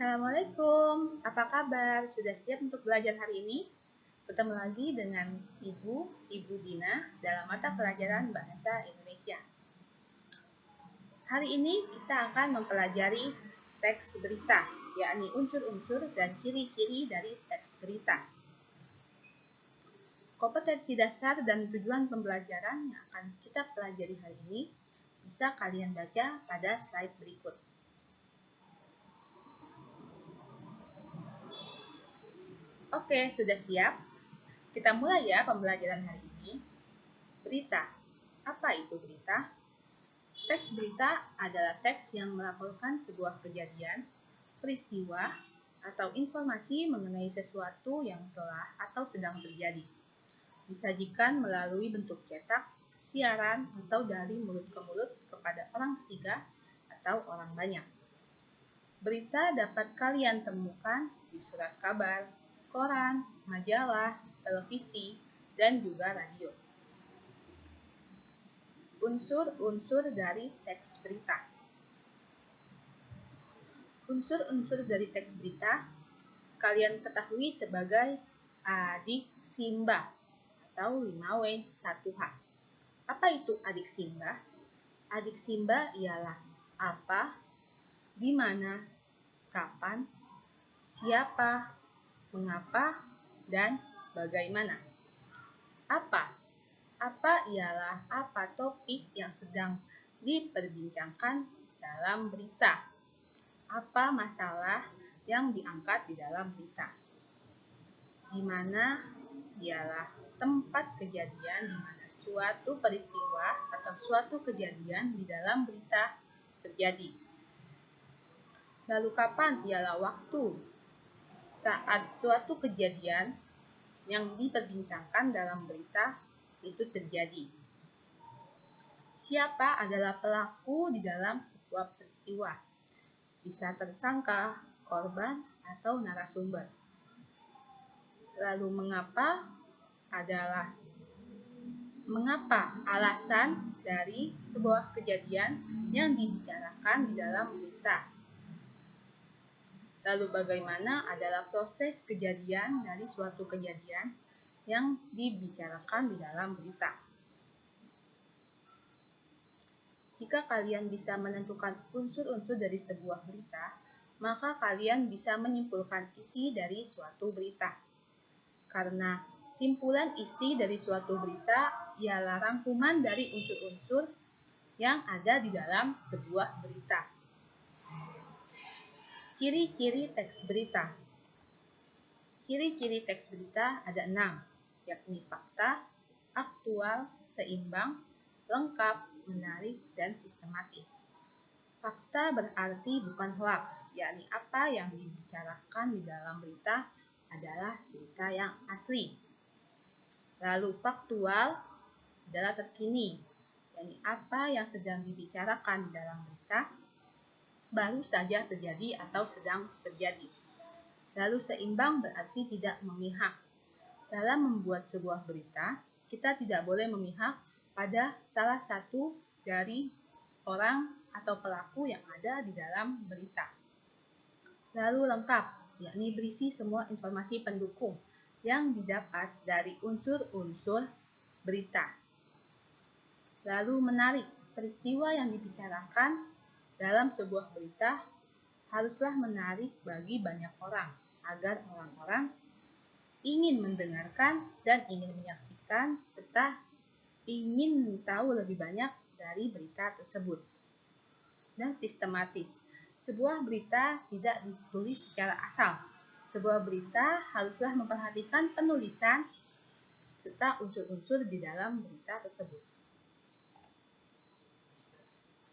Assalamualaikum, apa kabar? Sudah siap untuk belajar hari ini? Bertemu lagi dengan Ibu Dina dalam mata pelajaran Bahasa Indonesia. Hari ini kita akan mempelajari teks berita, yakni unsur-unsur dan ciri-ciri dari teks berita. Kompetensi dasar dan tujuan pembelajaran yang akan kita pelajari hari ini bisa kalian baca pada slide berikut. Oke, sudah siap? Kita mulai ya pembelajaran hari ini. Berita. Apa itu berita? Teks berita adalah teks yang melaporkan sebuah kejadian, peristiwa, atau informasi mengenai sesuatu yang telah atau sedang terjadi. Disajikan melalui bentuk cetak, siaran, atau dari mulut ke mulut kepada orang ketiga atau orang banyak. Berita dapat kalian temukan di surat kabar, koran, majalah, televisi, dan juga radio. Unsur-unsur dari teks berita. Unsur-unsur dari teks berita kalian ketahui sebagai adik simbah atau 5W1H. Apa itu adik simbah? Adik simbah ialah apa, di mana, kapan, siapa, mengapa, dan bagaimana. Apa ialah apa topik yang sedang diperbincangkan dalam berita. Apa masalah yang diangkat di dalam berita. Di mana ialah tempat kejadian di mana suatu peristiwa atau suatu kejadian di dalam berita terjadi. Lalu kapan ialah waktu saat suatu kejadian yang diperbincangkan dalam berita itu terjadi. Siapa adalah pelaku di dalam sebuah peristiwa? Bisa tersangka, korban, atau narasumber. Lalu mengapa alasan dari sebuah kejadian yang dibicarakan di dalam berita. Lalu bagaimana adalah proses kejadian dari suatu kejadian yang dibicarakan di dalam berita. Jika kalian bisa menentukan unsur-unsur dari sebuah berita, maka kalian bisa menyimpulkan isi dari suatu berita. Karena simpulan isi dari suatu berita ialah rangkuman dari unsur-unsur yang ada di dalam sebuah berita. Ciri-ciri teks berita. Ciri-ciri teks berita ada 6, yakni fakta, aktual, seimbang, lengkap, menarik, dan sistematis. Fakta berarti bukan hoax, yakni apa yang dibicarakan di dalam berita adalah berita yang asli. Lalu faktual adalah terkini, yakni apa yang sedang dibicarakan di dalam berita baru saja terjadi atau sedang terjadi. Lalu seimbang berarti tidak memihak. Dalam membuat sebuah berita, kita tidak boleh memihak pada salah satu dari orang atau pelaku yang ada di dalam berita. Lalu lengkap, yakni berisi semua informasi pendukung yang didapat dari unsur-unsur berita. Lalu menarik, peristiwa yang dibicarakan dalam sebuah berita haruslah menarik bagi banyak orang, agar orang-orang ingin mendengarkan dan ingin menyaksikan serta ingin tahu lebih banyak dari berita tersebut. Dan sistematis, sebuah berita tidak ditulis secara asal. Sebuah berita haruslah memperhatikan penulisan serta unsur-unsur di dalam berita tersebut.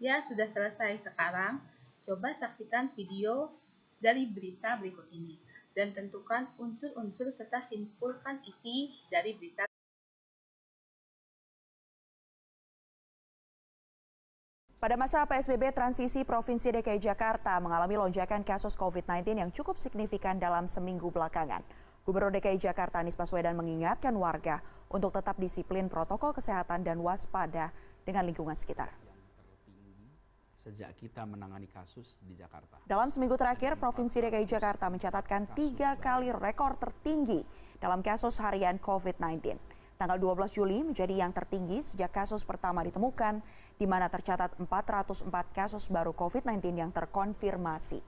Ya, sudah selesai sekarang. Coba saksikan video dari berita berikut ini dan tentukan unsur-unsur serta simpulkan isi dari berita. Pada masa PSBB transisi, Provinsi DKI Jakarta mengalami lonjakan kasus COVID-19 yang cukup signifikan dalam seminggu belakangan. Gubernur DKI Jakarta Anies Baswedan mengingatkan warga untuk tetap disiplin protokol kesehatan dan waspada dengan lingkungan sekitar. sejak kita menangani kasus di Jakarta. Dalam seminggu terakhir, Provinsi DKI Jakarta mencatatkan 3 kali rekor tertinggi dalam kasus harian COVID-19. Tanggal 12 Juli menjadi yang tertinggi sejak kasus pertama ditemukan, di mana tercatat 404 kasus baru COVID-19 yang terkonfirmasi.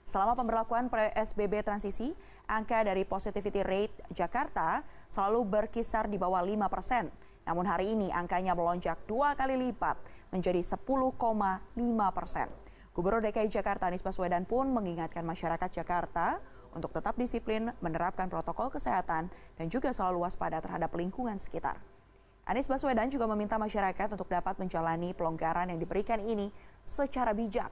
Selama pemberlakuan PSBB transisi, angka dari positivity rate Jakarta selalu berkisar di bawah 5%. Namun hari ini angkanya melonjak 2 kali lipat menjadi 10,5%. Gubernur DKI Jakarta Anies Baswedan pun mengingatkan masyarakat Jakarta untuk tetap disiplin menerapkan protokol kesehatan dan juga selalu waspada terhadap lingkungan sekitar. Anies Baswedan juga meminta masyarakat untuk dapat menjalani pelonggaran yang diberikan ini secara bijak.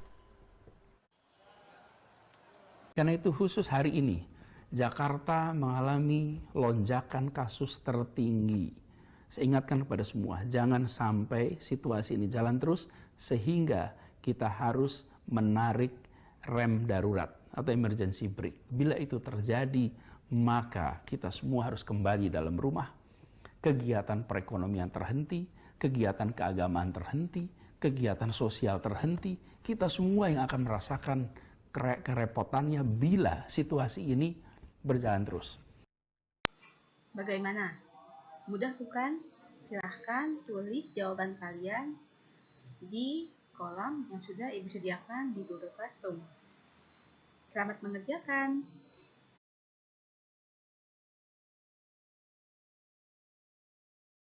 Karena itu khusus hari ini, Jakarta mengalami lonjakan kasus tertinggi. Saya ingatkan kepada semua, jangan sampai situasi ini jalan terus sehingga kita harus menarik rem darurat atau emergency brake. Bila itu terjadi, maka kita semua harus kembali dalam rumah. Kegiatan perekonomian terhenti, kegiatan keagamaan terhenti, kegiatan sosial terhenti. Kita semua yang akan merasakan kerepotannya bila situasi ini berjalan terus. Bagaimana? Mudah bukan? Silahkan tulis jawaban kalian di kolom yang sudah Ibu sediakan di Google Classroom. Selamat mengerjakan!